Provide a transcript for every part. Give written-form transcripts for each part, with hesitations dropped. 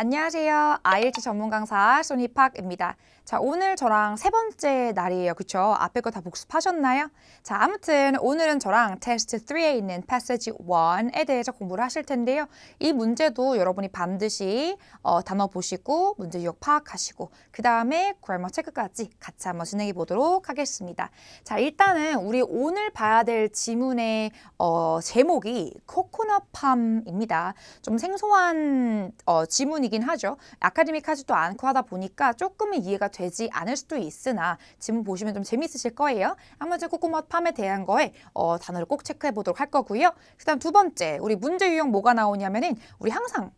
안녕하세요. IELTS 전문 강사 소니팍입니다. 자, 오늘 저랑 세 번째 날이에요. 그쵸? 앞에 거 다 복습하셨나요? 자, 아무튼 오늘은 저랑 테스트 3에 있는 패시지 1에 대해서 공부를 하실 텐데요. 이 문제도 여러분이 반드시 단어 보시고 문제 유형 파악하시고 그 다음에 그래머 체크까지 같이 한번 진행해 보도록 하겠습니다. 자, 일단은 우리 오늘 봐야 될 지문의 제목이 코코넛 팜입니다. 좀 생소한 지문이긴 하죠. 아카데믹하지도 않고 하다 보니까 조금은 이해가 되지 않을 수도 있으나 지문 보시면 좀 재밌으실 거예요. 아무튼 코코넛 팜에 대한 거에 단어를 꼭 체크해 보도록 할 거고요. 그다음 두 번째, 우리 문제 유형 뭐가 나오냐면은 우리 항상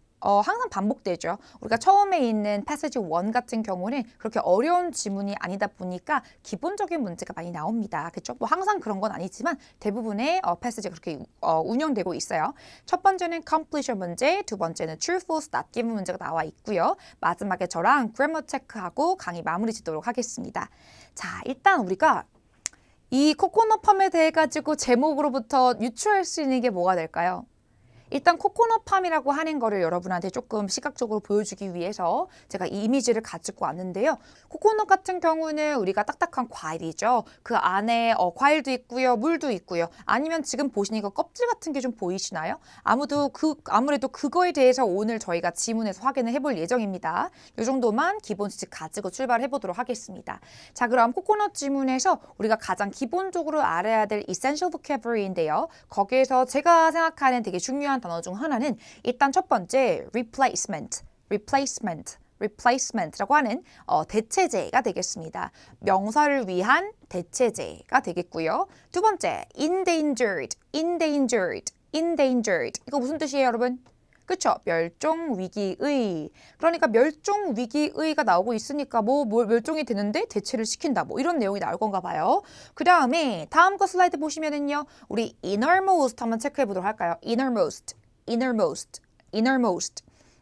반복되죠. 우리가 처음에 있는 패시지 1 같은 경우는 그렇게 어려운 지문이 아니다 보니까 기본적인 문제가 많이 나옵니다. 그렇죠? 뭐 항상 그런 건 아니지만 대부분의 패시지가 그렇게 운영되고 있어요. 첫 번째는 completion 문제, 두 번째는 true, false, not given 문제가 나와 있고요. 마지막에 저랑 grammar 체크하고 강의 마무리 짓도록 하겠습니다. 자, 일단 우리가 이 코코넛 팜에 대해 가지고 제목으로부터 유추할 수 있는 게 뭐가 될까요? 일단 코코넛 팜이라고 하는 거를 여러분한테 조금 시각적으로 보여주기 위해서 제가 이 이미지를 가지고 왔는데요. 코코넛 같은 경우는 우리가 딱딱한 과일이죠. 그 안에 과일도 있고요. 물도 있고요. 아니면 지금 보시니까 껍질 같은 게 좀 보이시나요? 아무래도 그거에 대해서 오늘 저희가 지문에서 확인을 해볼 예정입니다. 이 정도만 기본 지식 가지고 출발해 보도록 하겠습니다. 자, 그럼 코코넛 지문에서 우리가 가장 기본적으로 알아야 될 essential vocabulary인데요. 거기에서 제가 생각하는 되게 중요한 단어 중 하나는 일단 첫 번째 replacement라고 하는 대체제가 되겠습니다. 명사를 위한 대체제가 되겠고요. 두 번째 endangered. 이거 무슨 뜻이에요, 여러분? 그쵸? 멸종위기의. 그러니까 멸종위기의가 나오고 있으니까 뭐 멸종이 되는데 대체를 시킨다. 뭐 이런 내용이 나올 건가 봐요. 그 다음에 다음 거 슬라이드 보시면은요. 우리 innermost 한번 체크해 보도록 할까요? innermost.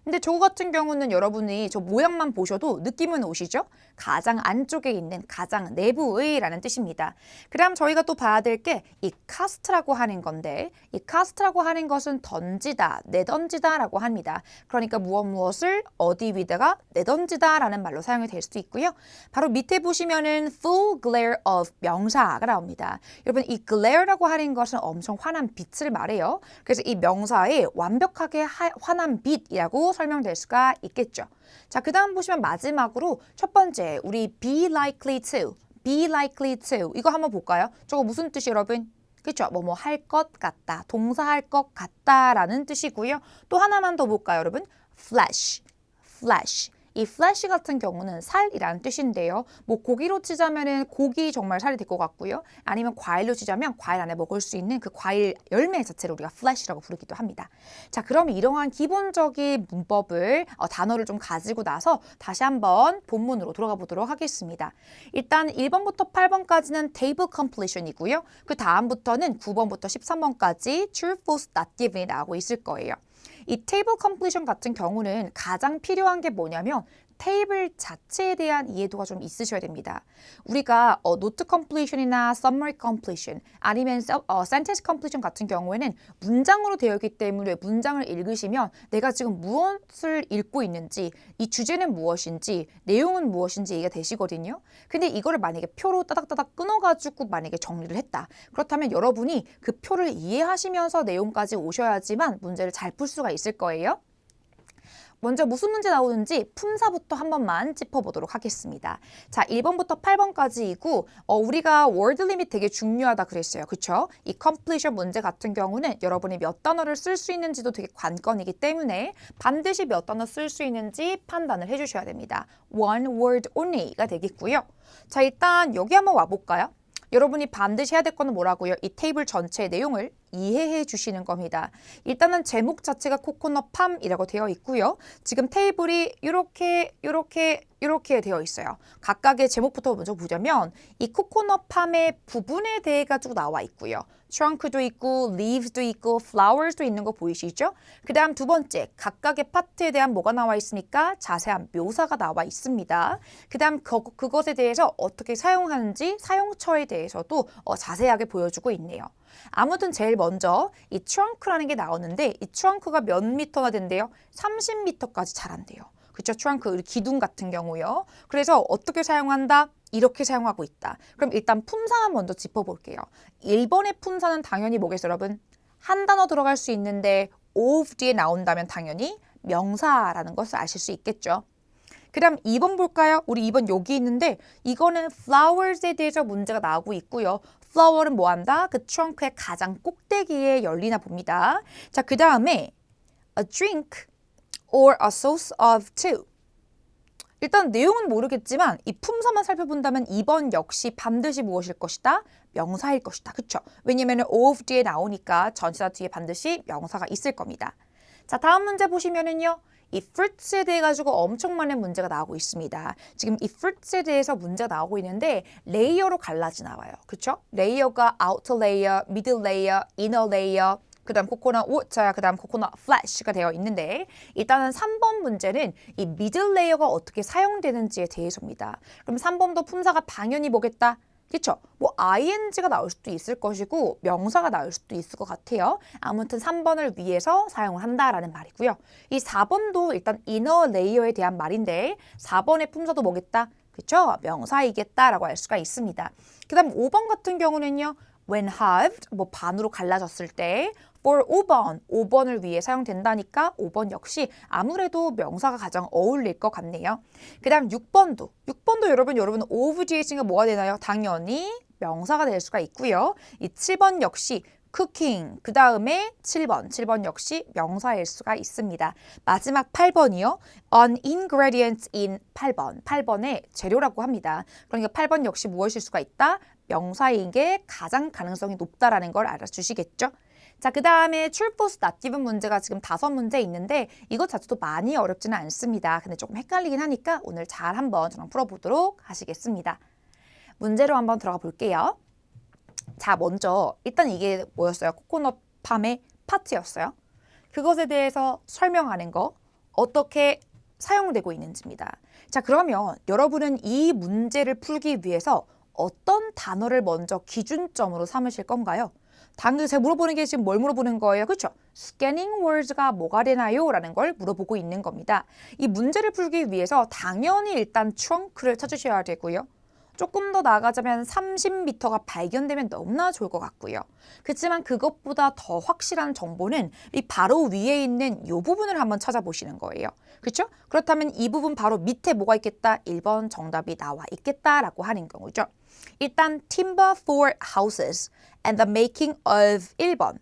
근데 저거 같은 경우는 여러분이 저 모양만 보셔도 느낌은 오시죠? 가장 안쪽에 있는 가장 내부의 라는 뜻입니다. 그 다음 저희가 또 봐야 될 게 이 cast라고 하는 건데 이 cast라고 하는 것은 던지다, 내던지다 라고 합니다. 그러니까 무엇을 어디 위다가 내던지다 라는 말로 사용이 될 수도 있고요. 바로 밑에 보시면은 full glare of 명사가 나옵니다. 여러분 이 glare라고 하는 것은 엄청 환한 빛을 말해요. 그래서 이 명사에 완벽하게 환한 빛이라고 설명될 수가 있겠죠. 자, 그 다음 보시면 마지막으로 첫 번째 우리 be likely to 이거 한번 볼까요? 저거 무슨 뜻이 여러분? 그렇죠? 뭐뭐 할 것 같다, 동사할 것 같다라는 뜻이고요. 또 하나만 더 볼까요, 여러분? flesh. 이 flesh 같은 경우는 살이라는 뜻인데요. 뭐 고기로 치자면은 고기 정말 살이 될 것 같고요. 아니면 과일로 치자면 과일 안에 먹을 수 있는 그 과일 열매 자체를 우리가 flesh라고 부르기도 합니다. 자, 그럼 이러한 기본적인 문법을 단어를 좀 가지고 나서 다시 한번 본문으로 돌아가 보도록 하겠습니다. 일단 1번부터 8번까지는 table completion이고요. 그 다음부터는 9번부터 13번까지 true, false, not given이 나오고 있을 거예요. 이 table completion 같은 경우는 가장 필요한 게 뭐냐면 테이블 자체에 대한 이해도가 좀 있으셔야 됩니다. 우리가 note completion이나 summary completion 아니면 sentence completion 같은 경우에는 문장으로 되어 있기 때문에 문장을 읽으시면 내가 지금 무엇을 읽고 있는지, 이 주제는 무엇인지, 내용은 무엇인지 이해가 되시거든요. 근데 이거를 만약에 표로 따닥따닥 끊어가지고 만약에 정리를 했다. 그렇다면 여러분이 그 표를 이해하시면서 내용까지 오셔야지만 문제를 잘 풀 수가 있을 거예요. 먼저 무슨 문제 나오는지 품사부터 한 번만 짚어보도록 하겠습니다. 자, 1번부터 8번까지이고 우리가 word limit 되게 중요하다 그랬어요. 그쵸? 이 completion 문제 같은 경우는 여러분이 몇 단어를 쓸 수 있는지도 되게 관건이기 때문에 반드시 몇 단어 쓸 수 있는지 판단을 해주셔야 됩니다. one word only가 되겠고요. 자, 일단 여기 한번 와볼까요? 여러분이 반드시 해야 될 거는 뭐라고요? 이 테이블 전체의 내용을 이해해 주시는 겁니다. 일단은 제목 자체가 코코넛 팜이라고 되어 있고요. 지금 테이블이 이렇게 되어 있어요. 각각의 제목부터 먼저 보자면 이 코코넛 팜의 부분에 대해 가지고 나와 있고요. trunk도 있고 leaves도 있고 flowers도 있는 거 보이시죠? 그 다음 두 번째, 각각의 파트에 대한 뭐가 나와 있습니까? 자세한 묘사가 나와 있습니다. 그 다음 그것에 대해서 어떻게 사용하는지 사용처에 대해서도 자세하게 보여주고 있네요. 아무튼 제일 먼저 이 trunk라는 게 나오는데 이 trunk가 몇 미터나 된대요? 30미터까지 자란대요. 그쵸? 트렁크, 우리 기둥 같은 경우요. 그래서 어떻게 사용한다? 이렇게 사용하고 있다. 그럼 일단 품사만 먼저 짚어볼게요. 1번의 품사는 당연히 뭐겠어요, 여러분? 한 단어 들어갈 수 있는데 of 뒤에 나온다면 당연히 명사라는 것을 아실 수 있겠죠. 그 다음 2번 볼까요? 우리 2번 여기 있는데 이거는 flowers에 대해서 문제가 나오고 있고요. flower은 뭐한다? 그 트렁크의 가장 꼭대기에 열리나 봅니다. 자, 그 다음에 a drink or a source of two. 일단 내용은 모르겠지만 이 품사만 살펴본다면 2번 역시 반드시 무엇일 것이다? 명사일 것이다. 그쵸? 왜냐면 of 뒤에 나오니까 전치사 뒤에 반드시 명사가 있을 겁니다. 자, 다음 문제 보시면은요. 이 fruits에 대해 가지고 엄청 많은 문제가 나오고 있습니다. 지금 이 fruits에 대해서 문제가 나오고 있는데 레이어로 갈라지 나와요. 그쵸? 레이어가 outer layer, middle layer, inner layer, 그 다음 코코넛 워터, 그 다음 코코넛 플래시가 되어 있는데 일단은 3번 문제는 이 middle layer가 어떻게 사용되는지에 대해서입니다. 그럼 3번도 품사가 당연히 뭐겠다? 그쵸? 뭐 ing가 나올 수도 있을 것이고 명사가 나올 수도 있을 것 같아요. 아무튼 3번을 위해서 사용을 한다라는 말이고요. 이 4번도 일단 inner layer에 대한 말인데 4번의 품사도 뭐겠다? 그쵸? 명사이겠다라고 할 수가 있습니다. 그 다음 5번 같은 경우는요. when halved, 뭐 반으로 갈라졌을 때 for 5번을 위해 사용된다니까 5번 역시 아무래도 명사가 가장 어울릴 것 같네요. 그 다음 6번도 여러분 of 뒤에 있으니까 뭐가 되나요? 당연히 명사가 될 수가 있고요. 이 7번 역시 cooking, 그 다음에 7번 역시 명사일 수가 있습니다. 마지막 8번이요. an ingredient in 8번의 재료라고 합니다. 그러니까 8번 역시 무엇일 수가 있다? 명사인 게 가장 가능성이 높다라는 걸 알아주시겠죠? 자, 그 다음에 true, false, not given 문제가 지금 5문제 있는데 이것 자체도 많이 어렵지는 않습니다. 근데 조금 헷갈리긴 하니까 오늘 잘 한번 저랑 풀어보도록 하시겠습니다. 문제로 한번 들어가 볼게요. 자, 먼저 일단 이게 뭐였어요? 코코넛 팜의 파트였어요. 그것에 대해서 설명하는 거 어떻게 사용되고 있는지입니다. 자, 그러면 여러분은 이 문제를 풀기 위해서 어떤 단어를 먼저 기준점으로 삼으실 건가요? 당연히 제가 물어보는 게 지금 뭘 물어보는 거예요? 그렇죠? scanning words가 뭐가 되나요? 라는 걸 물어보고 있는 겁니다. 이 문제를 풀기 위해서 당연히 일단 trunk를 찾으셔야 되고요. 조금 더 나아가자면 30m가 발견되면 너무나 좋을 것 같고요. 그렇지만 그것보다 더 확실한 정보는 이 바로 위에 있는 이 부분을 한번 찾아보시는 거예요. 그렇죠? 그렇다면 이 부분 바로 밑에 뭐가 있겠다? 1번 정답이 나와 있겠다라고 하는 경우죠. 일단 timber for houses and the making of 1번.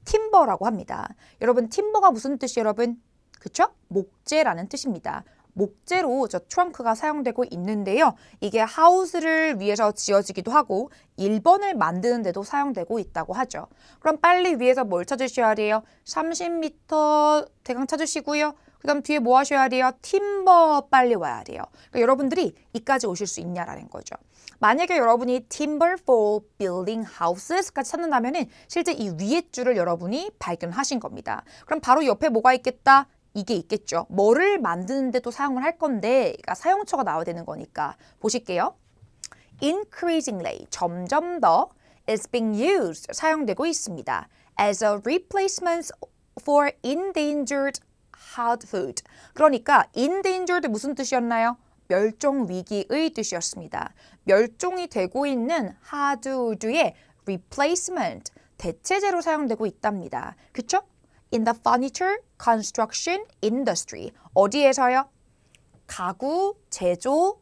timber라고 합니다. 여러분 timber가 무슨 뜻이에요, 여러분? 그렇죠? 목재라는 뜻입니다. 목재로 저 트렁크가 사용되고 있는데요. 이게 하우스를 위해서 지어지기도 하고 1번을 만드는 데도 사용되고 있다고 하죠. 그럼 빨리 위에서 뭘 찾으셔야 돼요? 30m 대강 찾으시고요. 그 다음 뒤에 뭐 하셔야 돼요? 팀버 빨리 와야 돼요. 그러니까 여러분들이 이까지 오실 수 있냐라는 거죠. 만약에 여러분이 timber for building houses까지 찾는다면 실제 이 위에 줄을 여러분이 발견하신 겁니다. 그럼 바로 옆에 뭐가 있겠다? 이게 있겠죠. 뭐를 만드는데도 사용을 할 건데 그러니까 사용처가 나와야 되는 거니까 보실게요. Increasingly, 점점 더 is being used, 사용되고 있습니다. As a replacement for endangered hard food. 그러니까 endangered 무슨 뜻이었나요? 멸종 위기의 뜻이었습니다. 멸종이 되고 있는 hardwood의 replacement, 대체제로 사용되고 있답니다. 그쵸? In the furniture construction industry. 어디에서요? 가구, 제조,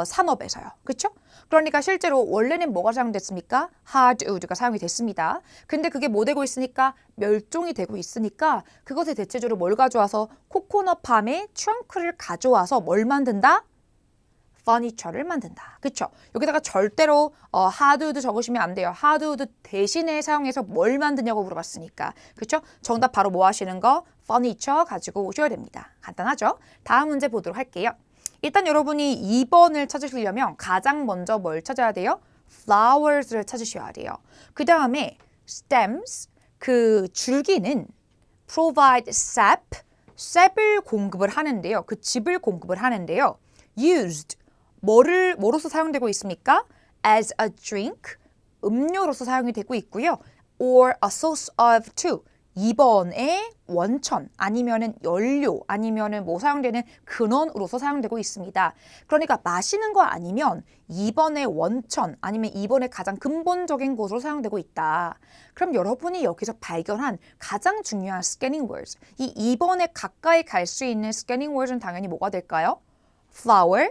산업에서요. 그쵸? 그러니까 실제로 원래는 뭐가 사용됐습니까? hardwood가 사용이 됐습니다. 근데 그게 뭐 되고 있으니까? 멸종이 되고 있으니까 그것의 대체제로 뭘 가져와서 코코넛 팜의 트렁크를 가져와서 뭘 만든다? furniture를 만든다. 그쵸? 여기다가 절대로 hardwood 적으시면 안 돼요. hardwood 대신에 사용해서 뭘 만드냐고 물어봤으니까. 그쵸? 정답 바로 뭐 하시는 거? furniture 가지고 오셔야 됩니다. 간단하죠? 다음 문제 보도록 할게요. 일단 여러분이 2번을 찾으시려면 가장 먼저 뭘 찾아야 돼요? flowers를 찾으셔야 돼요. 그 다음에 stems, 그 줄기는 provide sap을 공급을 하는데요. 그 즙을 공급을 하는데요. used, 뭐로서 사용되고 있습니까? as a drink, 음료로서 사용이 되고 있고요. or a source of two. 2번에 원천 아니면은 연료 아니면은 뭐 사용되는 근원으로서 사용되고 있습니다. 그러니까 마시는 거 아니면 2번의 원천 아니면 2번의 가장 근본적인 곳으로 사용되고 있다. 그럼 여러분이 여기서 발견한 가장 중요한 스캐닝 words, 이 2번에 가까이 갈 수 있는 스캐닝 words는 당연히 뭐가 될까요? flower,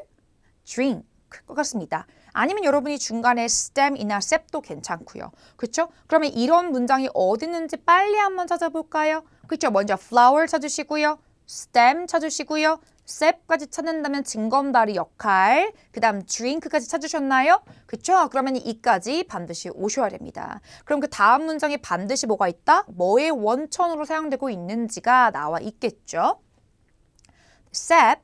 drink 것 같습니다. 아니면 여러분이 중간에 stem이나 sep도 괜찮고요. 그렇죠? 그러면 이런 문장이 어디 있는지 빨리 한번 찾아볼까요? 그렇죠? 먼저 flower 찾으시고요. stem 찾으시고요. sep까지 찾는다면 징검다리 역할, 그 다음 drink까지 찾으셨나요? 그렇죠? 그러면 이까지 반드시 오셔야 됩니다. 그럼 그 다음 문장에 반드시 뭐가 있다? 뭐의 원천으로 사용되고 있는지가 나와 있겠죠? sep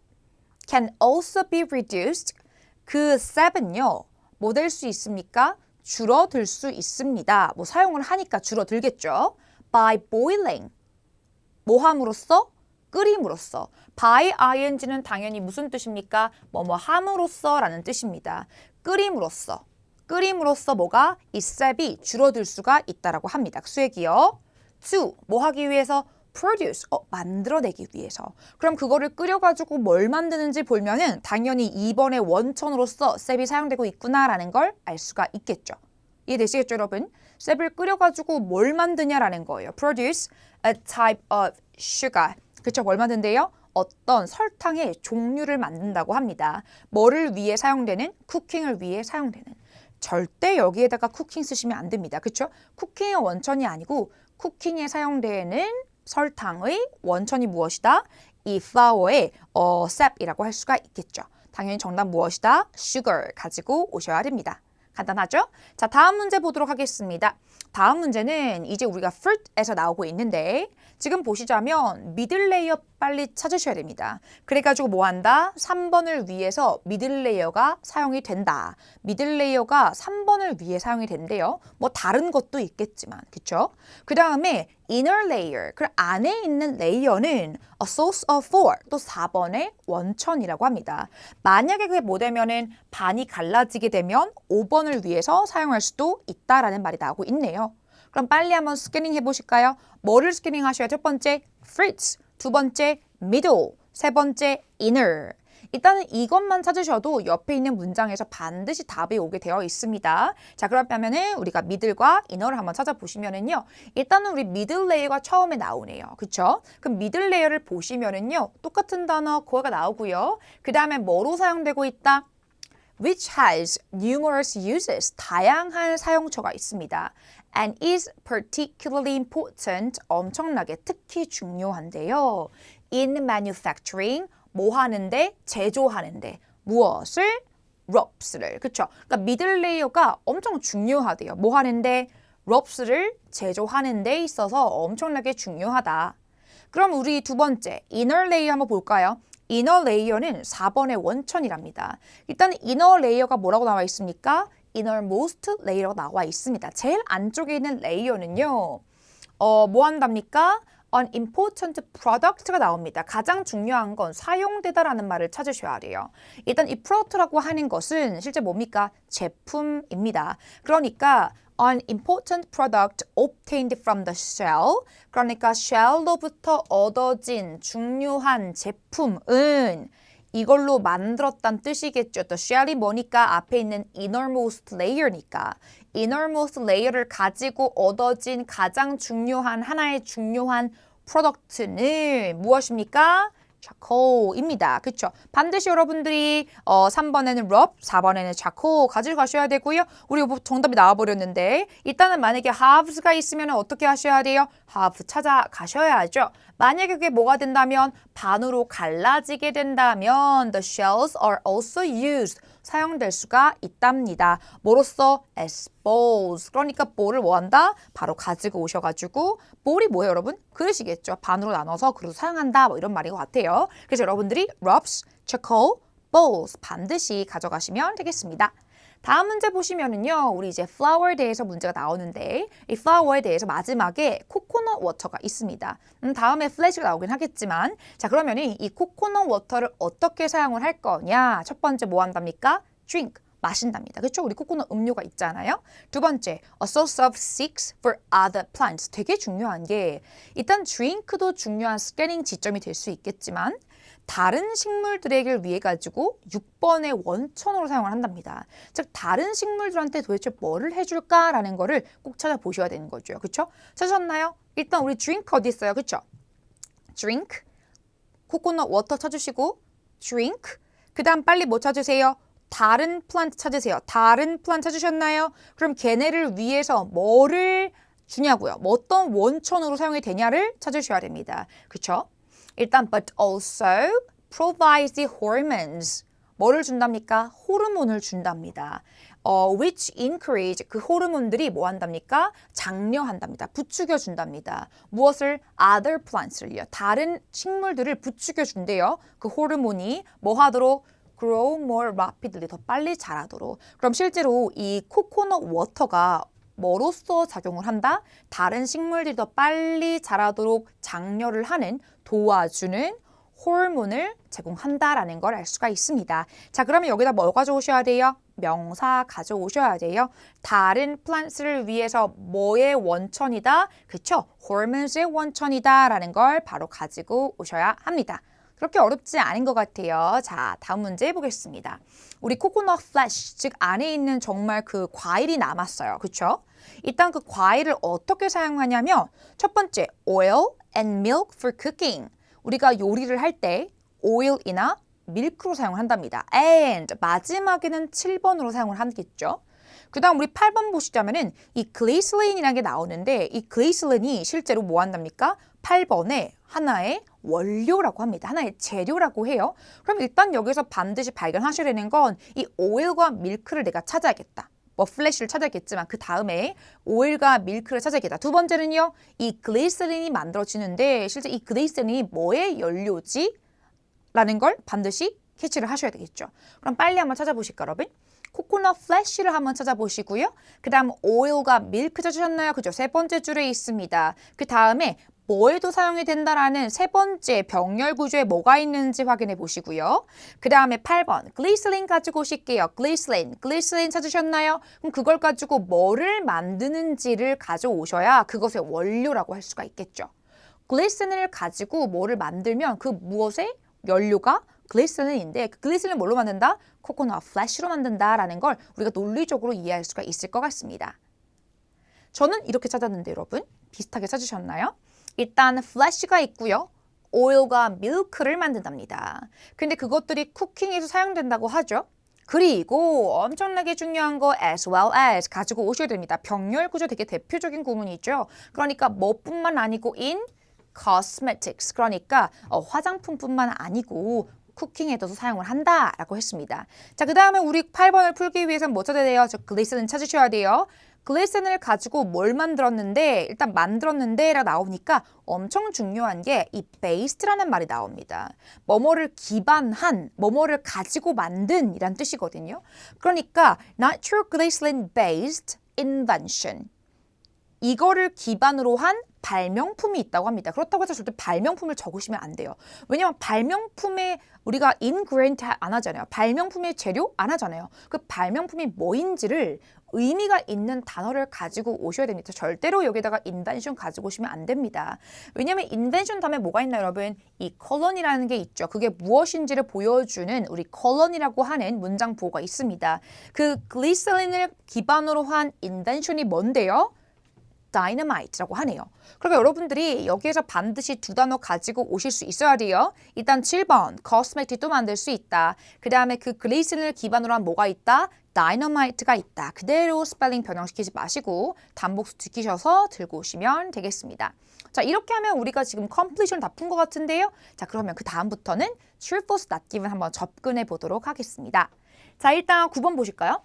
can also be reduced. 그 sep은요, 뭐 될 수 있습니까? 줄어들 수 있습니다. 뭐 사용을 하니까 줄어들겠죠. by boiling. 뭐 함으로써? 끓임으로써. by ing는 당연히 무슨 뜻입니까? 뭐뭐 함으로써 라는 뜻입니다. 끓임으로써. 끓임으로써 뭐가? 이 sep이 줄어들 수가 있다라고 합니다. 수액이요. to. 뭐 하기 위해서? produce, 만들어내기 위해서. 그럼 그거를 끓여가지고 뭘 만드는지 보면은 당연히 2번의 원천으로서 셉이 사용되고 있구나라는 걸 알 수가 있겠죠. 이해되시겠죠, 여러분? 셉을 끓여가지고 뭘 만드냐라는 거예요. produce a type of sugar. 그쵸, 뭘 만든대요? 어떤 설탕의 종류를 만든다고 합니다. 뭐를 위해 사용되는? 쿠킹을 위해 사용되는. 절대 여기에다가 쿠킹 쓰시면 안 됩니다. 그쵸? 쿠킹의 원천이 아니고 쿠킹에 사용되는 설탕의 원천이 무엇이다? 이 flour의 sap이라고 할 수가 있겠죠. 당연히 정답 무엇이다? sugar 가지고 오셔야 됩니다. 간단하죠? 자, 다음 문제 보도록 하겠습니다. 다음 문제는 이제 우리가 fruit에서 나오고 있는데 지금 보시자면 미들 레이어 빨리 찾으셔야 됩니다. 그래가지고 뭐 한다? 3번을 위해서 미들 레이어가 사용이 된다. 미들 레이어가 3번을 위해 사용이 된대요. 뭐 다른 것도 있겠지만, 그쵸? 그 다음에 inner layer, 그 안에 있는 레이어는 a source of four, 또 4번의 원천이라고 합니다. 만약에 그게 뭐 되면은 반이 갈라지게 되면 5번을 위해서 사용할 수도 있다라는 말이 나오고 있네요. 그럼 빨리 한번 스캐닝 해보실까요? 뭐를 스캐닝 하셔야 첫 번째 fruits, 두 번째 middle, 세 번째 inner. 일단은 이것만 찾으셔도 옆에 있는 문장에서 반드시 답이 오게 되어 있습니다. 자, 그러면은 우리가 middle과 inner를 한번 찾아보시면은요. 일단은 우리 middle layer가 처음에 나오네요. 그쵸? 그럼 middle layer를 보시면은요. 똑같은 단어 그거가 나오고요. 그 다음에 뭐로 사용되고 있다? which has numerous uses, 다양한 사용처가 있습니다. and is particularly important, 엄청나게 특히 중요한데요. in manufacturing, 뭐 하는데? 제조하는데. 무엇을? ropes를. 그쵸? 그러니까 미들 레이어가 엄청 중요하대요. 뭐 하는데? ropes를 제조하는 데 있어서 엄청나게 중요하다. 그럼 우리 두 번째, inner layer 한번 볼까요? 이너 레이어는 4번의 원천이랍니다. 일단 이너 레이어가 뭐라고 나와 있습니까? innermost 레이어가 나와 있습니다. 제일 안쪽에 있는 레이어는요. 뭐 한답니까? an important product가 나옵니다. 가장 중요한 건 사용되다라는 말을 찾으셔야 돼요. 일단 이 product라고 하는 것은 실제 뭡니까? 제품입니다. 그러니까 an important product obtained from the shell. 그러니까 shell로부터 얻어진 중요한 제품은 이걸로 만들었다는 뜻이겠죠. 또 shell이 뭐니까 앞에 있는 innermost layer니까 innermost layer를 가지고 얻어진 가장 중요한 하나의 중요한 프로덕트는 무엇입니까? charcoal입니다. 그쵸? 반드시 여러분들이 3번에는 rope, 4번에는 charcoal 가져가셔야 되고요. 우리 정답이 나와버렸는데 일단은 만약에 halves가 있으면 어떻게 하셔야 돼요? halve 찾아가셔야죠. 만약에 그게 뭐가 된다면 반으로 갈라지게 된다면 the shells are also used. 사용될 수가 있답니다. 뭐로써? as bowls. 그러니까 bowl을 뭐 한다? 바로 가지고 오셔가지고 bowl이 뭐예요, 여러분? 그릇이겠죠. 반으로 나눠서 그릇 사용한다. 뭐 이런 말인 것 같아요. 그래서 여러분들이 ropes, charcoal, bowls 반드시 가져가시면 되겠습니다. 다음 문제 보시면은요, 우리 이제 flour에 대해서 문제가 나오는데 이 flour에 대해서 마지막에 코코넛 워터가 있습니다. 다음에 flash가 나오긴 하겠지만 자 그러면은 이 코코넛 워터를 어떻게 사용을 할 거냐? 첫 번째 뭐 한답니까? drink, 마신답니다. 그렇죠? 우리 코코넛 음료가 있잖아요. 두 번째, a source of seeks for other plants. 되게 중요한 게 일단 drink도 중요한 스캐닝 지점이 될 수 있겠지만 다른 식물들에게 위해 가지고 6번의 원천으로 사용을 한답니다. 즉 다른 식물들한테 도대체 뭐를 해줄까라는 거를 꼭 찾아보셔야 되는 거죠. 그렇죠? 찾으셨나요? 일단 우리 drink 어디 있어요? 그렇죠? drink, 코코넛 워터 찾으시고 drink, 그 다음 빨리 뭐 찾으세요? 다른 플란트 찾으세요. 다른 플란트 찾으셨나요? 그럼 걔네를 위해서 뭐를 주냐고요? 뭐 어떤 원천으로 사용이 되냐를 찾으셔야 됩니다. 그렇죠? 일단 but also provides the hormones. 뭐를 준답니까? 호르몬을 준답니다. which encourage 그 호르몬들이 뭐 한답니까? 장려한답니다. 부추겨 준답니다. 무엇을? other plants를요. 다른 식물들을 부추겨 준대요. 그 호르몬이 뭐 하도록? grow more rapidly 더 빨리 자라도록. 그럼 실제로 이 코코넛 워터가 뭐로써 작용을 한다? 다른 식물들이 더 빨리 자라도록 장려를 하는 도와주는 호르몬을 제공한다라는 걸 알 수가 있습니다. 자, 그러면 여기다 뭐 가져오셔야 돼요? 명사 가져오셔야 돼요. 다른 플란트를 위해서 뭐의 원천이다? 그쵸? hormones의 원천이다라는 걸 바로 가지고 오셔야 합니다. 그렇게 어렵지 않은 것 같아요. 자, 다음 문제 보겠습니다. 우리 코코넛 플래시, 즉 안에 있는 정말 그 과일이 남았어요. 그렇죠? 일단 그 과일을 어떻게 사용하냐면 첫 번째, oil and milk for cooking. 우리가 요리를 할 때 oil이나 밀크로 사용을 한답니다. and 마지막에는 7번으로 사용을 하겠죠. 그 다음 우리 8번 보시자면은 이 글리세린이라는 게 나오는데 이 글리세린이 실제로 뭐 한답니까? 8번에 하나의 원료라고 합니다. 하나의 재료라고 해요. 그럼 일단 여기서 반드시 발견하셔야 되는 건 이 오일과 밀크를 내가 찾아야겠다. 뭐 플래시를 찾아야겠지만 그 다음에 오일과 밀크를 찾아야겠다. 두 번째는요. 이 글리세린이 만들어지는데 실제 이 글리세린이 뭐의 연료지? 라는 걸 반드시 캐치를 하셔야 되겠죠. 그럼 빨리 한번 찾아보실까요, 여러분? 코코넛 플래시를 한번 찾아보시고요. 그 다음 오일과 밀크 찾으셨나요? 그죠? 세 번째 줄에 있습니다. 그 다음에 뭐에도 사용이 된다라는 세 번째 병렬 구조에 뭐가 있는지 확인해 보시고요. 그 다음에 8번 글리세린 가지고 오실게요. 글리세린 찾으셨나요? 그럼 그걸 가지고 뭐를 만드는지를 가져오셔야 그것의 원료라고 할 수가 있겠죠. 글리세린을 가지고 뭐를 만들면 그 무엇의 연료가 글리세린인데 그 글리세린을 뭘로 만든다? 코코넛 플래시로 만든다라는 걸 우리가 논리적으로 이해할 수가 있을 것 같습니다. 저는 이렇게 찾았는데 여러분 비슷하게 찾으셨나요? 일단 플래시가 있고요. 오일과 밀크를 만든답니다. 근데 그것들이 쿠킹에서 사용된다고 하죠. 그리고 엄청나게 중요한 거 as well as 가지고 오셔야 됩니다. 병렬 구조 되게 대표적인 구문이죠. 그러니까 뭐뿐만 아니고 in cosmetics 그러니까 화장품뿐만 아니고 쿠킹에도 사용을 한다라고 했습니다. 자, 그 다음에 우리 8번을 풀기 위해서는 뭐 찾아야 돼요? 저 글리세린 찾으셔야 돼요. 글리세린을 가지고 뭘 만들었는데 일단 만들었는데라 나오니까 엄청 중요한 게 이 based라는 말이 나옵니다. 뭐뭐를 기반한, 뭐뭐를 가지고 만든 이란 뜻이거든요. 그러니까 nitroglycerin based invention. 이거를 기반으로 한 발명품이 있다고 합니다. 그렇다고 해서 절대 발명품을 적으시면 안 돼요. 왜냐하면 발명품에 우리가 ingredient 안 하잖아요. 발명품의 재료 안 하잖아요. 그 발명품이 뭐인지를 의미가 있는 단어를 가지고 오셔야 됩니다. 절대로 여기다가 invention 가지고 오시면 안 됩니다. 왜냐하면 invention 다음에 뭐가 있나요, 여러분? 이 colon이라는 게 있죠. 그게 무엇인지를 보여주는 우리 colon이라고 하는 문장 보호가 있습니다. 그 글리세린을 기반으로 한 invention이 뭔데요? dynamite라고 하네요. 그러니까 여러분들이 여기에서 반드시 두 단어 가지고 오실 수 있어야 돼요. 일단 7번 cosmetic도 만들 수 있다. 그 다음에 그 글리세린을 기반으로 한 뭐가 있다? dynamite가 있다. 그대로 스펠링 변형시키지 마시고 단복수 지키셔서 들고 오시면 되겠습니다. 자, 이렇게 하면 우리가 지금 completion 다 푼 것 같은데요. 자, 그러면 그 다음부터는 true, false, not given 한번 접근해 보도록 하겠습니다. 자, 일단 9번 보실까요?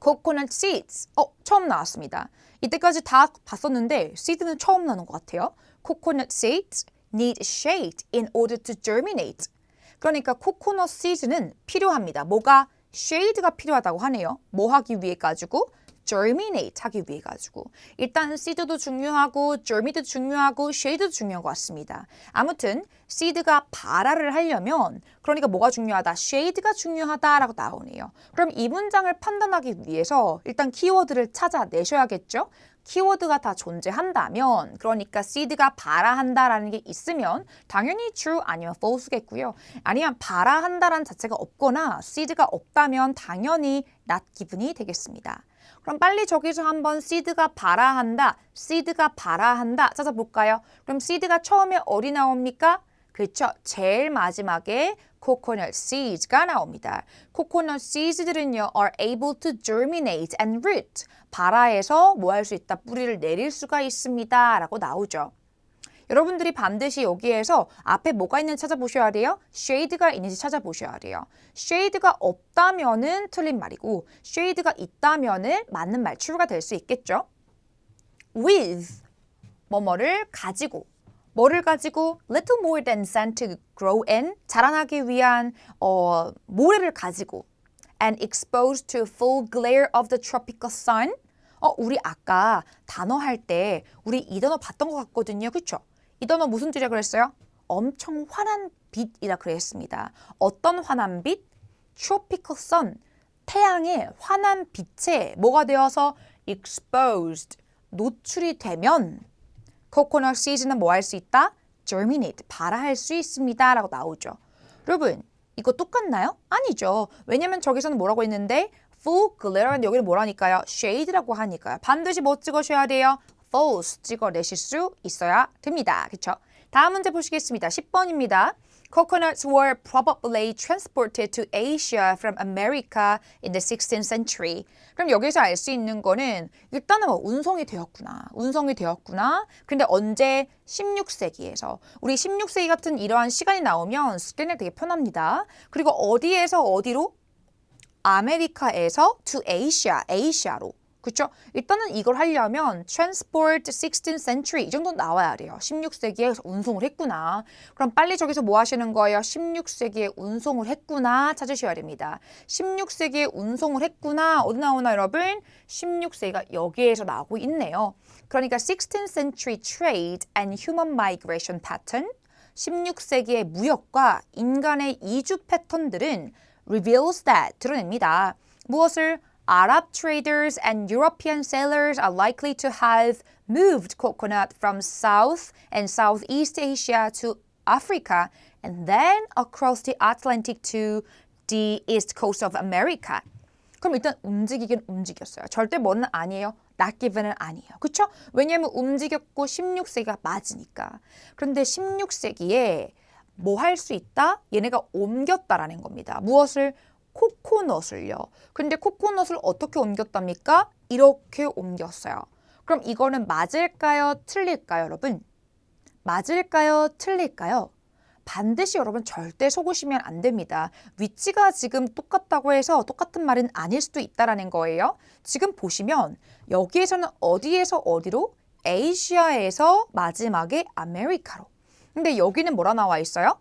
coconut seeds. 처음 나왔습니다. 이때까지 다 봤었는데 seed는 처음 나오는 것 같아요. coconut seeds need shade in order to germinate. 그러니까 coconut seeds는 필요합니다. 뭐가? shade가 필요하다고 하네요. 뭐 하기 위해 가지고? germinate 하기 위해 가지고 일단 seed도 중요하고 germinate도 중요하고 shade도 중요한 것 같습니다. 아무튼 seed가 발화를 하려면 그러니까 뭐가 중요하다? shade가 중요하다라고 나오네요. 그럼 이 문장을 판단하기 위해서 일단 키워드를 찾아내셔야겠죠? 키워드가 다 존재한다면 그러니까 seed가 발화한다라는 게 있으면 당연히 true 아니면 false겠고요. 아니면 발화한다라는 자체가 없거나 seed가 없다면 당연히 not given이 되겠습니다. 그럼 빨리 저기서 한번 seed가 발화한다, seed가 발화한다 찾아볼까요? 그럼 seed가 처음에 어디 나옵니까? 그렇죠. 제일 마지막에 coconut seeds가 나옵니다. coconut seeds들은요 are able to germinate and root. 발화해서 뭐 할 수 있다? 뿌리를 내릴 수가 있습니다. 라고 나오죠. 여러분들이 반드시 여기에서 앞에 뭐가 있는지 찾아보셔야 돼요. shade가 있는지 찾아보셔야 돼요. shade가 없다면은 틀린 말이고 shade가 있다면은 맞는 말 true가 될 수 있겠죠. with 뭐뭐를 가지고 뭐를 가지고 little more than sun to grow in 자라나기 위한 모래를 가지고 and exposed to full glare of the tropical sun 우리 아까 단어 할 때 우리 이 단어 봤던 것 같거든요. 그렇죠? 이 단어 무슨 뜻이라 그랬어요? 엄청 환한 빛이라 그랬습니다. 어떤 환한 빛? tropical sun 태양의 환한 빛에 뭐가 되어서 exposed 노출이 되면 coconut seeds는 뭐 할 수 있다? germinate, 발화할 수 있습니다. 라고 나오죠. 여러분, 이거 똑같나요? 아니죠. 왜냐면 저기서는 뭐라고 했는데 full glare는 여기를 뭐라니까요? shade라고 하니까요. 반드시 뭐 찍으셔야 돼요? false 찍어내실 수 있어야 됩니다. 그렇죠? 다음 문제 보시겠습니다. 10번입니다. Coconuts were probably transported to Asia from America in the 16th century. 그럼 여기서 알 수 있는 거는 일단은 운송이 되었구나. 운송이 되었구나. 근데 언제? 16세기에서. 우리 16세기 같은 이러한 시간이 나오면 스캔이 되게 편합니다. 그리고 어디에서 어디로? 아메리카에서 to Asia, 아시아로. 그렇죠? 일단은 이걸 하려면 transport 16th century 이 정도 나와야 돼요. 16세기에 운송을 했구나. 그럼 빨리 저기서 뭐 하시는 거예요? 16세기에 운송을 했구나 찾으셔야 됩니다. 16세기에 운송을 했구나. 어디 나오나 여러분? 16세기가 여기에서 나오고 있네요. 그러니까 16th century trade and human migration pattern 16세기의 무역과 인간의 이주 패턴들은 reveals that 드러냅니다. 무엇을? Arab traders and European sailors are likely to have moved coconut from South and Southeast Asia to Africa and then across the Atlantic to the east coast of America. 그럼 일단 움직이긴 움직였어요. 절대 뭐는 아니에요. not given은 아니에요. 그렇죠? 왜냐하면 움직였고 16세기가 맞으니까. 그런데 16세기에 뭐 할 수 있다? 얘네가 옮겼다라는 겁니다. 무엇을? 코코넛을요. 근데 코코넛을 어떻게 옮겼답니까? 이렇게 옮겼어요. 그럼 이거는 맞을까요? 틀릴까요, 여러분? 맞을까요? 틀릴까요? 반드시 여러분 절대 속으시면 안 됩니다. 위치가 지금 똑같다고 해서 똑같은 말은 아닐 수도 있다라는 거예요. 지금 보시면 여기에서는 어디에서 어디로? 아시아에서 마지막에 아메리카로. 근데 여기는 뭐라 나와 있어요?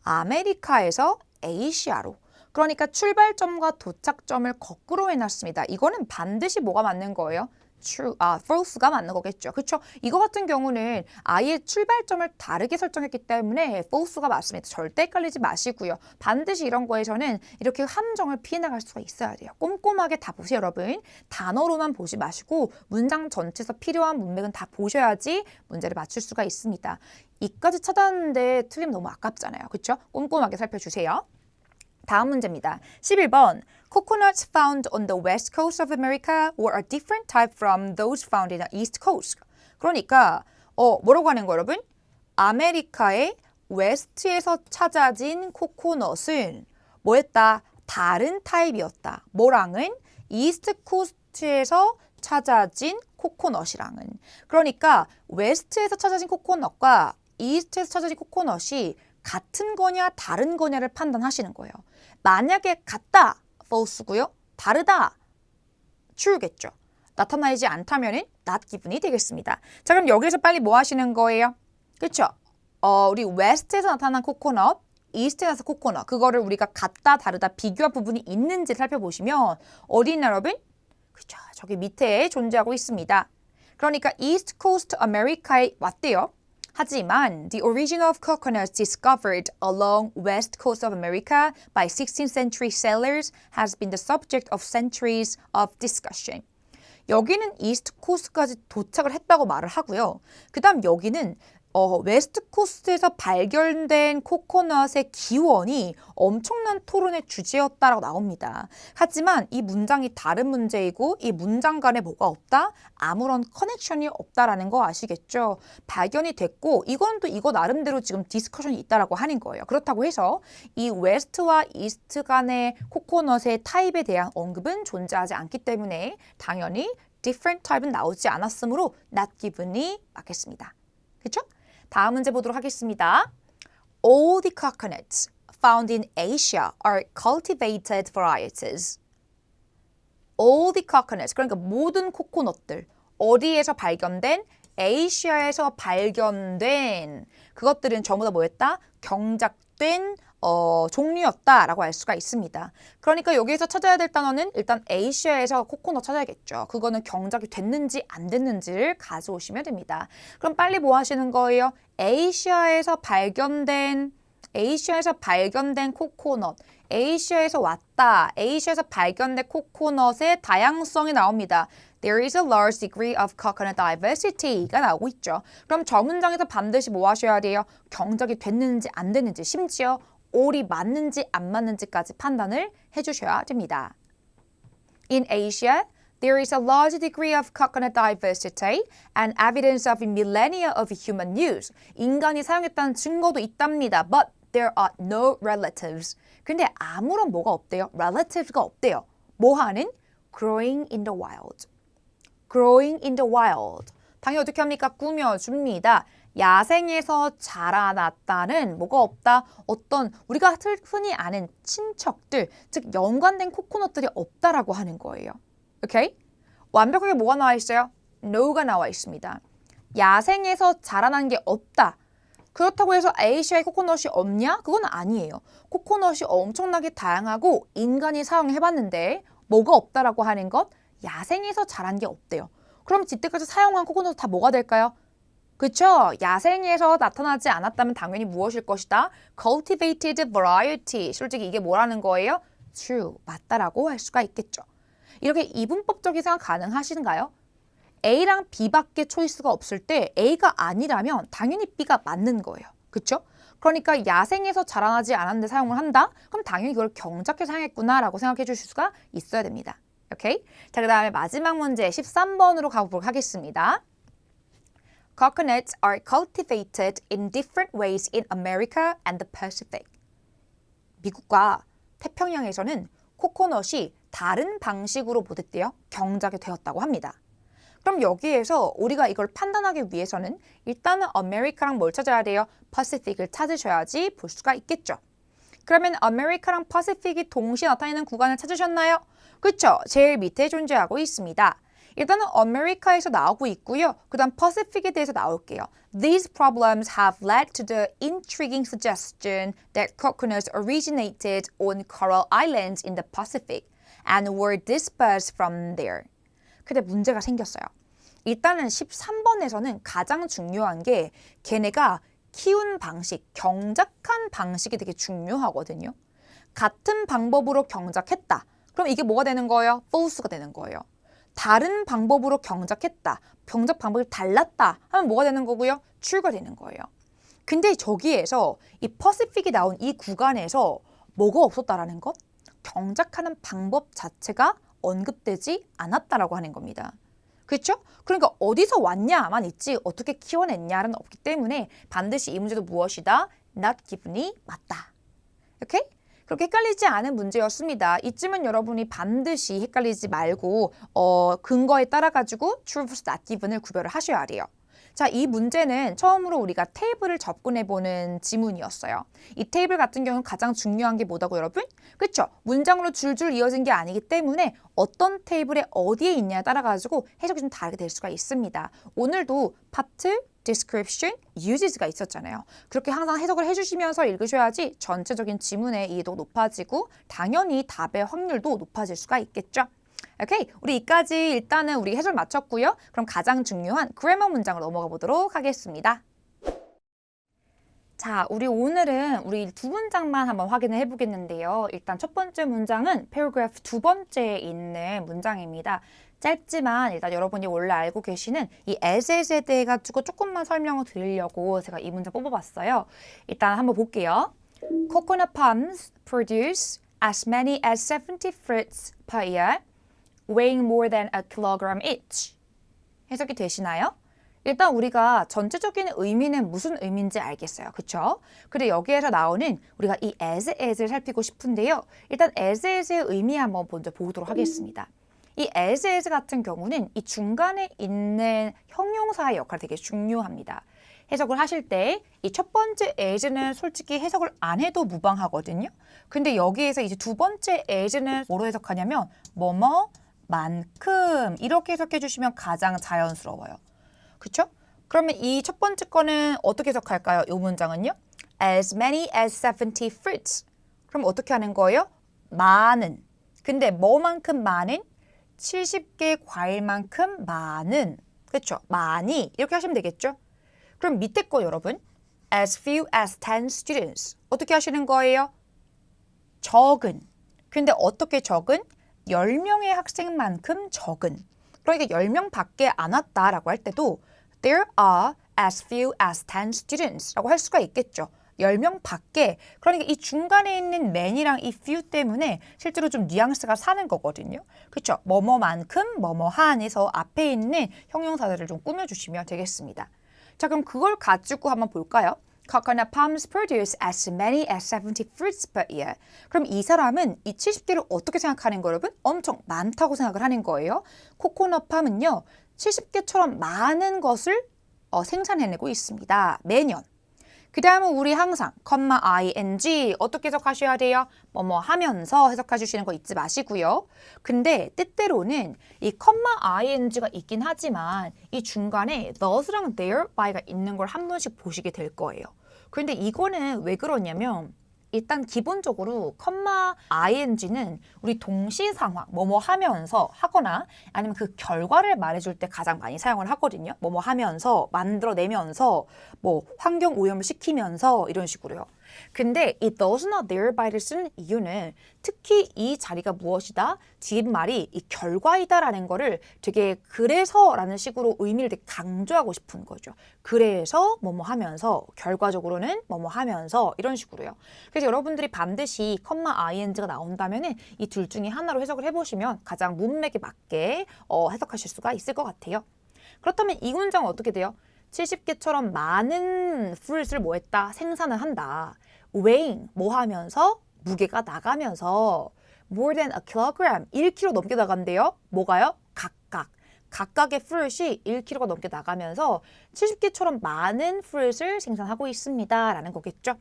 아메리카에서 아시아로. 그러니까 출발점과 도착점을 거꾸로 해놨습니다. 이거는 반드시 뭐가 맞는 거예요? false가 맞는 거겠죠. 그렇죠? 이거 같은 경우는 아예 출발점을 다르게 설정했기 때문에 false가 맞습니다. 절대 헷갈리지 마시고요. 반드시 이런 거에서는 이렇게 함정을 피해 나갈 수가 있어야 돼요. 꼼꼼하게 다 보세요, 여러분. 단어로만 보지 마시고 문장 전체에서 필요한 문맥은 다 보셔야지 문제를 맞출 수가 있습니다. 이까지 찾았는데 틀리면 너무 아깝잖아요. 그렇죠? 꼼꼼하게 살펴주세요. 다음 문제입니다. 11번. Coconuts found on the west coast of America were a different type from those found in the east coast. 그러니까 뭐라고 하는 거예요, 여러분? 아메리카의 웨스트에서 찾아진 코코넛은 뭐였다? 다른 타입이었다. 뭐랑은? 이스트 코스트에서 찾아진 코코넛이랑은. 그러니까 웨스트에서 찾아진 코코넛과 이스트에서 찾아진 코코넛이 같은 거냐 다른 거냐를 판단하시는 거예요. 만약에 같다, false고요. 다르다, true겠죠. 나타나지 않다면은 not given이 되겠습니다. 자, 그럼 여기서 빨리 뭐 하시는 거예요? 그렇죠? 우리 west에서 나타난 코코넛, east에서 코코넛 그거를 우리가 같다, 다르다, 비교한 부분이 있는지 살펴보시면 어디 있나 여러분? 그렇죠. 저기 밑에 존재하고 있습니다. 그러니까 East Coast America에 왔대요. 하지만 the origin of coconuts discovered along West Coast of America by 16th century sailors has been the subject of centuries of discussion. 여기는 이스트 코스트까지 도착을 했다고 말을 하고요. 그 다음 여기는 웨스트 코스트에서 발견된 코코넛의 기원이 엄청난 토론의 주제였다라고 나옵니다. 하지만 이 문장이 다른 문제이고 이 문장 간에 뭐가 없다? 아무런 커넥션이 없다라는 거 아시겠죠? 발견이 됐고 이건 또 이거 나름대로 지금 디스커션이 있다라고 하는 거예요. 그렇다고 해서 이 웨스트와 이스트 간의 코코넛의 타입에 대한 언급은 존재하지 않기 때문에 당연히 different type은 나오지 않았으므로 not given이 맞겠습니다. 그렇죠? 다음 문제 보도록 하겠습니다. All the coconuts found in Asia are cultivated varieties. All the coconuts, 그러니까 모든 코코넛들, 어디에서 발견된? 아시아에서 발견된 그것들은 전부 다 뭐였다? 경작된 종류였다라고 알 수가 있습니다. 그러니까 여기에서 찾아야 될 단어는 일단 아시아에서 코코넛 찾아야겠죠. 그거는 경작이 됐는지 안 됐는지를 가져오시면 됩니다. 그럼 빨리 뭐 하시는 거예요? 아시아에서 발견된 코코넛, 아시아에서 왔다, 아시아에서 발견된 코코넛의 다양성이 나옵니다. There is a large degree of coconut diversity가 나오고 있죠. 그럼 저 문장에서 반드시 뭐 하셔야 돼요? 경작이 됐는지 안 됐는지, 심지어 all이 맞는지 안 맞는지까지 판단을 해주셔야 됩니다. In Asia, there is a large degree of coconut diversity and evidence of millennia of human use. 인간이 사용했다는 증거도 있답니다. But there are no relatives. 근데 아무런 뭐가 없대요? relatives가 없대요. 뭐 하는? growing in the wild. growing in the wild. 당연히 어떻게 합니까? 꾸며줍니다. 야생에서 자라났다는 뭐가 없다? 어떤 우리가 흔히 아는 친척들, 즉 연관된 코코넛들이 없다라고 하는 거예요. 오케이? 완벽하게 뭐가 나와 있어요? no가 나와 있습니다. 야생에서 자라난 게 없다. 그렇다고 해서 아시아에 코코넛이 없냐? 그건 아니에요. 코코넛이 엄청나게 다양하고 인간이 사용해봤는데 뭐가 없다라고 하는 것? 야생에서 자란 게 없대요. 그럼 이때까지 사용한 코코넛 다 뭐가 될까요? 그쵸? 야생에서 나타나지 않았다면 당연히 무엇일 것이다? cultivated variety. 솔직히 이게 뭐라는 거예요? true, 맞다라고 할 수가 있겠죠. 이렇게 이분법적인 생각 가능하신가요? A랑 B밖에 초이스가 없을 때 A가 아니라면 당연히 B가 맞는 거예요. 그쵸? 그러니까 야생에서 자라나지 않았는데 사용을 한다? 그럼 당연히 그걸 경작해서 사용했구나라고 생각해 주실 수가 있어야 됩니다. 오케이? 자, 그 다음에 마지막 문제 13번으로 가보도록 하겠습니다. Coconuts are cultivated in different ways in America and the Pacific. 미국과 태평양에서는 코코넛이 다른 방식으로 뭐 됐대요? 경작이 되었다고 합니다. 그럼 여기에서 우리가 이걸 판단하기 위해서는 일단은 아메리카랑 뭘 찾아야 돼요? Pacific을 찾으셔야지 볼 수가 있겠죠. 그러면 아메리카랑 Pacific이 동시에 나타나는 구간을 찾으셨나요? 그렇죠. 제일 밑에 존재하고 있습니다. 일단은 아메리카에서 나오고 있고요. 그 다음 Pacific에 대해서 나올게요. These problems have led to the intriguing suggestion that coconuts originated on coral islands in the Pacific and were dispersed from there. 근데 문제가 생겼어요. 일단은 13번에서는 가장 중요한 게 걔네가 키운 방식, 경작한 방식이 되게 중요하거든요. 같은 방법으로 경작했다. 그럼 이게 뭐가 되는 거예요? false가 되는 거예요. 다른 방법으로 경작했다. 경작 방법이 달랐다 하면 뭐가 되는 거고요? true가 되는 거예요. 근데 저기에서 이 퍼시픽이 나온 이 구간에서 뭐가 없었다라는 것? 경작하는 방법 자체가 언급되지 않았다라고 하는 겁니다. 그렇죠? 그러니까 어디서 왔냐만 있지 어떻게 키워냈냐는 없기 때문에 반드시 이 문제도 무엇이다? not given이 맞다. 오케이? 그렇게 헷갈리지 않은 문제였습니다. 이쯤은 여러분이 반드시 헷갈리지 말고 근거에 따라 가지고 true vs not given을 구별을 하셔야 돼요. 자, 이 문제는 처음으로 우리가 테이블을 접근해보는 지문이었어요. 이 테이블 같은 경우는 가장 중요한 게 뭐다고 여러분? 그렇죠? 문장으로 줄줄 이어진 게 아니기 때문에 어떤 테이블에 어디에 있냐에 따라 가지고 해석이 좀 다르게 될 수가 있습니다. 오늘도 파트, description, uses가 있었잖아요. 그렇게 항상 해석을 해주시면서 읽으셔야지 전체적인 지문의 이해도 높아지고 당연히 답의 확률도 높아질 수가 있겠죠. 오케이, 우리 이까지 일단은 우리 해설 마쳤고요. 그럼 가장 중요한 그래머 문장으로 넘어가 보도록 하겠습니다. 자, 우리 오늘은 우리 두 문장만 한번 확인을 해보겠는데요. 일단 첫 번째 문장은 paragraph 두 번째에 있는 문장입니다. 짧지만 일단 여러분이 원래 알고 계시는 이 as에 대해 가지고 조금만 설명을 드리려고 제가 이 문장 뽑아봤어요. 일단 한번 볼게요. Coconut palms produce as many as 70 fruits per year, weighing more than a kilogram each. 해석이 되시나요? 일단 우리가 전체적인 의미는 무슨 의미인지 알겠어요. 그쵸? 근데 여기에서 나오는 우리가 이 as를 살피고 싶은데요. 일단 as의 의미 한번 먼저 보도록 하겠습니다. 이 as 같은 경우는 이 중간에 있는 형용사의 역할이 되게 중요합니다. 해석을 하실 때 이 첫 번째 as는 솔직히 해석을 안 해도 무방하거든요. 근데 여기에서 이제 두 번째 as는 뭐로 해석하냐면 뭐뭐만큼 이렇게 해석해 주시면 가장 자연스러워요. 그쵸? 그러면 이 첫 번째 거는 어떻게 해석할까요? 이 문장은요. As many as 70 fruits. 그럼 어떻게 하는 거예요? 많은. 근데 뭐만큼 많은? 70개 과일만큼 많은. 그쵸? 많이. 이렇게 하시면 되겠죠? 그럼 밑에 거 여러분. As few as 10 students. 어떻게 하시는 거예요? 적은. 근데 어떻게 적은? 10명의 학생만큼 적은. 그러니까 10명 밖에 안 왔다라고 할 때도 There are as few as 10 students 라고 할 수가 있겠죠. 10명 밖에. 그러니까 이 중간에 있는 man이랑 이 few 때문에 실제로 좀 뉘앙스가 사는 거거든요. 그렇죠? 뭐뭐만큼, 뭐뭐한에서 앞에 있는 형용사들을 좀 꾸며주시면 되겠습니다. 자, 그럼 그걸 가지고 한번 볼까요? Coconut palms produce as many as 70 fruits per year. 그럼 이 사람은 이 70개를 어떻게 생각하는 거예요, 여러분? 엄청 많다고 생각을 하는 거예요. 코코넛 팜은요, 70개처럼 많은 것을 생산해내고 있습니다. 매년. 그 다음은 우리 항상 ing 어떻게 해석하셔야 돼요? 뭐뭐 하면서 해석해 주시는 거 잊지 마시고요. 근데 때때로는 이 ing가 있긴 하지만 이 중간에 there랑 there, by가 있는 걸 한 번씩 보시게 될 거예요. 그런데 이거는 왜 그러냐면 일단 기본적으로 ing는 우리 동시 상황, 뭐뭐 하면서 하거나 아니면 그 결과를 말해줄 때 가장 많이 사용을 하거든요. 뭐뭐 하면서, 만들어내면서, 뭐 환경 오염을 시키면서 이런 식으로요. 근데 이 does나 thereby를 쓰는 이유는 특히 이 자리가 무엇이다? 뒷말이 이 결과이다라는 거를 되게 그래서라는 식으로 의미를 되게 강조하고 싶은 거죠. 그래서 뭐뭐 하면서 결과적으로는 뭐뭐 하면서 이런 식으로요. 그래서 여러분들이 반드시 ing가 나온다면은 이 둘 중에 하나로 해석을 해보시면 가장 문맥에 맞게 해석하실 수가 있을 것 같아요. 그렇다면 이 문장은 어떻게 돼요? 70개처럼 많은 fruit을 뭐 했다? 생산을 한다. weighing, 뭐 하면서? 무게가 나가면서 more than a kilogram, 1kg 넘게 나간대요. 뭐가요? 각각의 fruit이 1kg가 넘게 나가면서 70개처럼 많은 fruit을 생산하고 있습니다. 라는 거겠죠.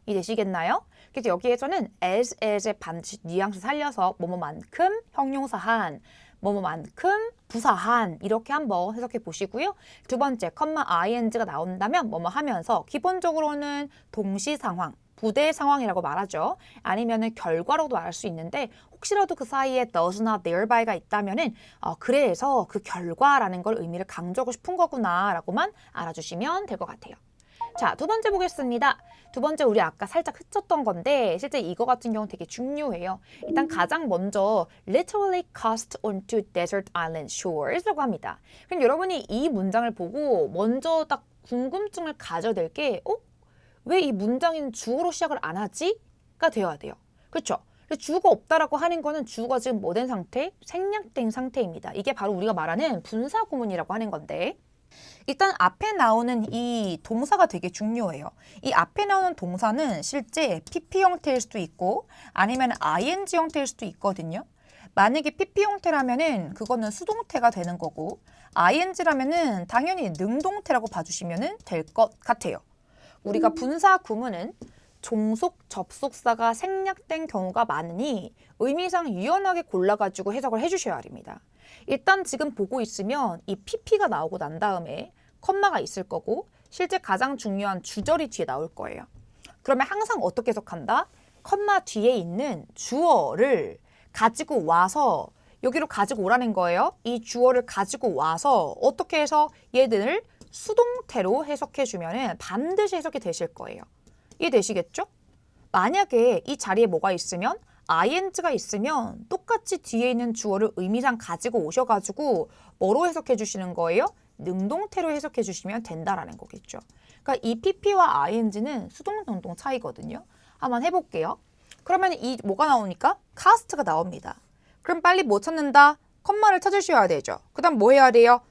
이해되시겠나요? 그래서 여기에서는 as의 반드시 뉘앙스 살려서 뭐뭐만큼 형용사 한, 뭐뭐만큼 부사한 이렇게 한번 해석해 보시고요. 두 번째, ing가 나온다면 뭐뭐 하면서 기본적으로는 동시 상황, 부대 상황이라고 말하죠. 아니면은 결과로도 말할 수 있는데 혹시라도 그 사이에 does나 thereby가 있다면은 그래서 그 결과라는 걸 의미를 강조하고 싶은 거구나 라고만 알아주시면 될 것 같아요. 자, 두 번째 보겠습니다. 두 번째 우리 아까 살짝 스쳤던 건데 실제 이거 같은 경우는 되게 중요해요. 일단 가장 먼저 literally cast onto desert island shores라고 합니다. 그럼 여러분이 이 문장을 보고 먼저 딱 궁금증을 가져야 될 게 왜 이 문장인 주어로 시작을 안 하지? 가 되어야 돼요. 그렇죠? 주어가 없다라고 하는 거는 주어가 지금 뭐 된 상태? 생략된 상태입니다. 이게 바로 우리가 말하는 분사 구문이라고 하는 건데 일단 앞에 나오는 이 동사가 되게 중요해요. 이 앞에 나오는 동사는 실제 PP 형태일 수도 있고 아니면 ing 형태일 수도 있거든요. 만약에 PP 형태라면은 그거는 수동태가 되는 거고 ing라면은 당연히 능동태라고 봐주시면 될 것 같아요. 우리가 분사 구문은 종속 접속사가 생략된 경우가 많으니 의미상 유연하게 골라가지고 해석을 해주셔야 합니다. 일단 지금 보고 있으면 이 PP가 나오고 난 다음에 컴마가 있을 거고 실제 가장 중요한 주절이 뒤에 나올 거예요. 그러면 항상 어떻게 해석한다? 컴마 뒤에 있는 주어를 가지고 와서 여기로 가지고 오라는 거예요. 이 주어를 가지고 와서 어떻게 해서 얘들을 수동태로 해석해주면 반드시 해석이 되실 거예요. 이해되시겠죠? 만약에 이 자리에 뭐가 있으면 ing가 있으면 똑같이 뒤에 있는 주어를 의미상 가지고 오셔가지고 뭐로 해석해 주시는 거예요? 능동태로 해석해 주시면 된다라는 거겠죠. 그러니까 이 pp와 ing는 수동, 능동 차이거든요. 한번 해볼게요. 그러면 이 뭐가 나오니까? cast가 나옵니다. 그럼 빨리 뭐 찾는다? 컴마를 찾으셔야 되죠. 그 다음 뭐 해야 돼요?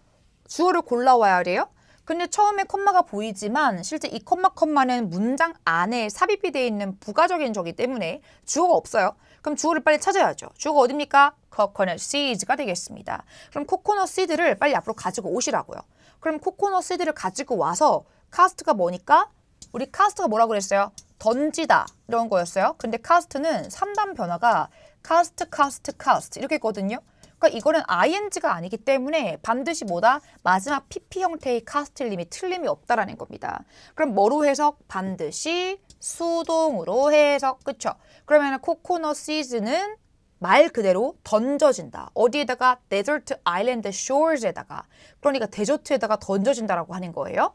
주어를 골라와야 돼요. 근데 처음에 컴마가 보이지만 실제 이 컴마는 문장 안에 삽입이 되어 있는 부가적인 저기 때문에 주어가 없어요. 그럼 주어를 빨리 찾아야죠. 주어가 어딥니까? coconut seeds가 되겠습니다. 그럼 coconut seed를 빨리 앞으로 가지고 오시라고요. 그럼 coconut seed를 가지고 와서 cast가 뭐니까? 우리 cast가 뭐라고 그랬어요? 던지다 이런 거였어요. 근데 cast는 3단 변화가 cast 이렇게 있거든요. 그러니까 이거는 ing가 아니기 때문에 반드시 뭐다? 마지막 pp 형태의 cast림이 틀림이 없다라는 겁니다. 그럼 뭐로 해석? 반드시 수동으로 해석. 그쵸? 그러면 coconut seeds는 말 그대로 던져진다. 어디에다가? desert island shores에다가. 그러니까 데저트에다가 던져진다라고 하는 거예요.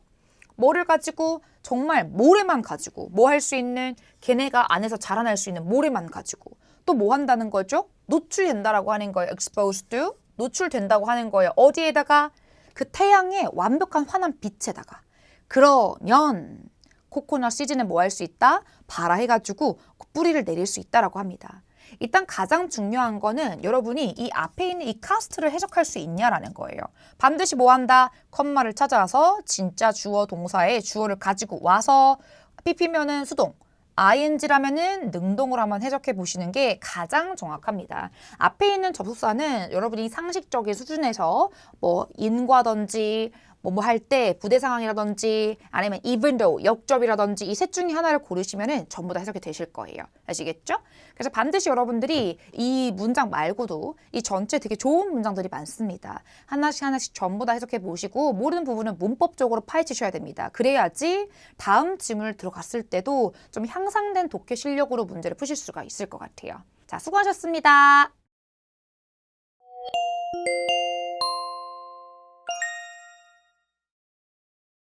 뭐를 가지고? 정말 모래만 가지고 뭐 할 수 있는 걔네가 안에서 자라날 수 있는 모래만 가지고 또 뭐 한다는 거죠? 노출된다라고 하는 거예요. exposed to 노출된다고 하는 거예요. 어디에다가? 그 태양의 완벽한 환한 빛에다가. 그러면 코코넛 시즌은 뭐 할 수 있다? 발화해가지고 뿌리를 내릴 수 있다라고 합니다. 일단 가장 중요한 거는 여러분이 이 앞에 있는 이 카스트를 해석할 수 있냐라는 거예요. 반드시 뭐 한다? 컴마를 찾아서 진짜 주어 동사의 주어를 가지고 와서 pp면은 수동, ing라면은 능동으로 한번 해석해 보시는 게 가장 정확합니다. 앞에 있는 접속사는 여러분이 상식적인 수준에서 뭐 인과든지 뭐 할 때 부대 상황이라든지 아니면 even though 역접이라든지 이 셋 중에 하나를 고르시면은 전부 다 해석이 되실 거예요. 아시겠죠? 그래서 반드시 여러분들이 이 문장 말고도 이 전체 되게 좋은 문장들이 많습니다. 하나씩 전부 다 해석해 보시고 모르는 부분은 문법적으로 파헤치셔야 됩니다. 그래야지 다음 질문을 들어갔을 때도 좀 향상된 독해 실력으로 문제를 푸실 수가 있을 것 같아요. 자, 수고하셨습니다.